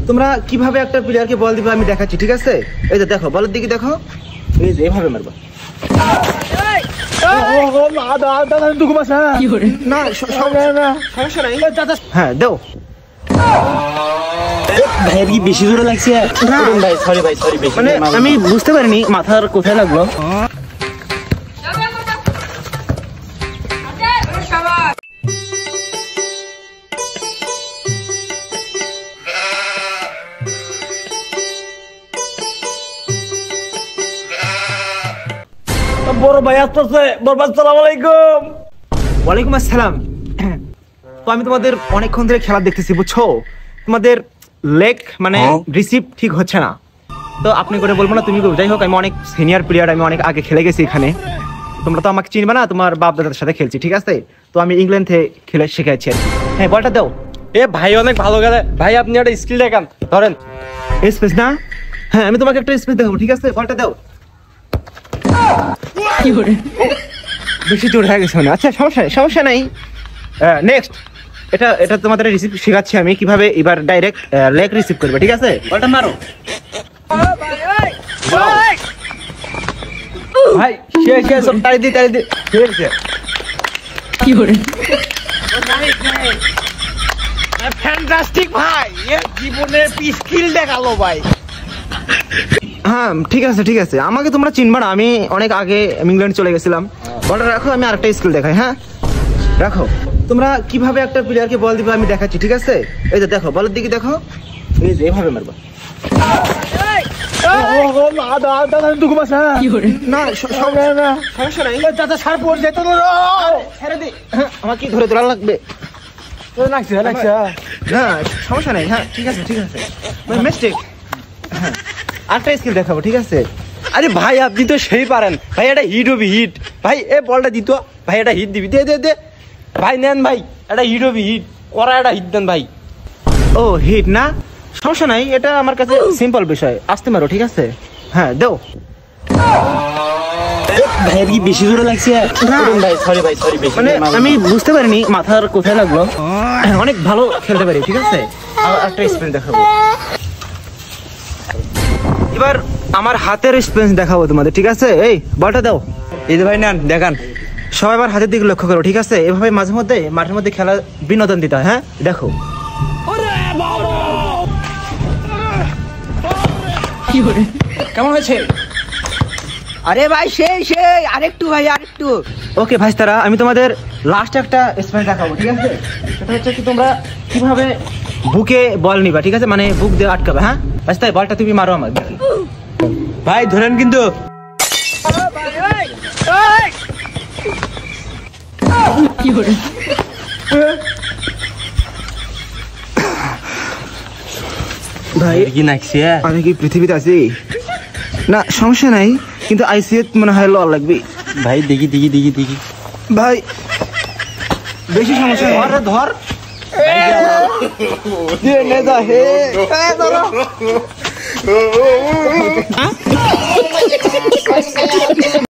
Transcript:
তোমরা কিভাবে একটা প্লেয়ারকে বল দিবে আমি দেখাচ্ছি, ঠিক আছে? এই যে দেখো, বলের দিকে দেখো, এই যে এভাবে মারবা। হ্যাঁ দাও। বেশি জোরে লাগছে ভাই, সরি ভাই, সরি। মানে আমি বুঝতে পারিনি মাথার কোথায় লাগলো। বড় ভাই আসতেছে। আসসালামু আলাইকুম। ওয়ালাইকুম আসসালাম। তো আমি তোমাদের অনেকক্ষণ ধরে খেলা দেখতেছি, বুঝছো? তোমাদের লেগ মানে রিসিভ ঠিক হচ্ছে না। তো আপনি করে বলবো না, তুমি যাই হোক, আমি অনেক সিনিয়র প্লেয়ার, আমি অনেক আগে খেলে গেছি এখানে। তোমরা তো আমাকে চিনবে না, তোমার বাপ দাদার সাথে খেলছি, ঠিক আছে? তো আমি ইংল্যান্ড থেকে খেলে শিখাচ্ছি আর কি। হ্যাঁ, বলটা দাও। এ ভাই অনেক ভালো খেলে ভাই, আপনি একটা স্কিল দেখান, ধরেন। স্পেস না? হ্যাঁ, আমি তোমাকে একটা স্পেস দেখাবো, ঠিক আছে? বলটা দাও। বেশি জোর হয়ে গেছে মানে। আচ্ছা, সমস্যা নাই। নেক্সট, এটা তোমাদের রিসিভ শেখাচ্ছি আমি কিভাবে এবার ডাইরেক্ট লেগ রিসিভ করবে, ঠিক আছে? বলটা মারো ভাই। শেষ সব তাড়ি দি। কি করে? ফ্যান্টাস্টিক ভাই, এ জীবনের স্কিল দেখালো ভাই। হ্যাঁ, ঠিক আছে। আমাকে তোমরা চিনবা না, আমি অনেক আগে ইংল্যান্ড চলে গেছিলাম। বলটা রাখো, আমি আরেকটা স্কিল দেখাই। হ্যাঁ রাখো। তোমরা কিভাবে একটা প্লেয়ারকে বল দিবে আমি দেখাচ্ছি, ঠিক আছে? এই যে দেখো, বলের দিকে দেখো, এই যে এভাবে মারবা। আমাকে ধরে তোলা লাগবে। হ্যাঁ, সমস্যা নাই। হ্যাঁ, ঠিক আছে। মিস্টেক। হ্যাঁ, আরেকটা স্কিল দেখাবো, ঠিক আছে? আরে ভাই, আপনি তো সেই পারেন ভাই, এটা হিট হবি, হিট ভাই। এ বলটা দিত ভাই, এটা হিট দিবি, দে ভাই, নেন ভাই, এটা হিট হবি, হিট করা, এটা হিট দেন ভাই। ও হিট না, সমস্যা নাই, এটা আমার কাছে সিম্পল বিষয়। আসতে মারো, ঠিক আছে? হ্যাঁ দাও। ভাই কি বেশি জোরে লাগছে ভাই, সরি ভাই, সরি। মানে আমি বুঝতে পারিনি মাথার কোথায় লাগলো। অনেক ভালো খেলতে পারি, ঠিক আছে? একটা স্পেন দেখাবো এবার, আমার হাতের স্পেন দেখাবো তোমাদের, ঠিক আছে? এই বলটা দাও। এই যে ভাই, নেন দেখান। সবাই আবার হাতের দিকে লক্ষ্য করো, ঠিক আছে? এভাবে মাঝে মধ্যে মাঠের মধ্যে খেলা বিনোদন দিতে হয়। হ্যাঁ দেখো। কেমন হয়েছে? আরে ভাই সেই আরেকটু ভাই, আরেকটু। ওকে ভাই, তারা আমি তোমাদের লাস্ট একটা স্পেন দেখাবো, ঠিক আছে? সেটা হচ্ছে কি, তোমরা কিভাবে বুকে বল নিবা, ঠিক আছে? মানে বুক দিয়ে আটকাবে। হ্যাঁ ভাই, তাই বলটা তুমি মারো আমার দেখি। ভাই ধরেন কিন্তু। ভাই কি নাকছে? আমি কি পৃথিবীতে আছি? না, সমস্যা নাই, কিন্তু আইসিএত মনে হয় লল লাগবে। ভাই দেখি ভাই বেশি সমস্যা ধর।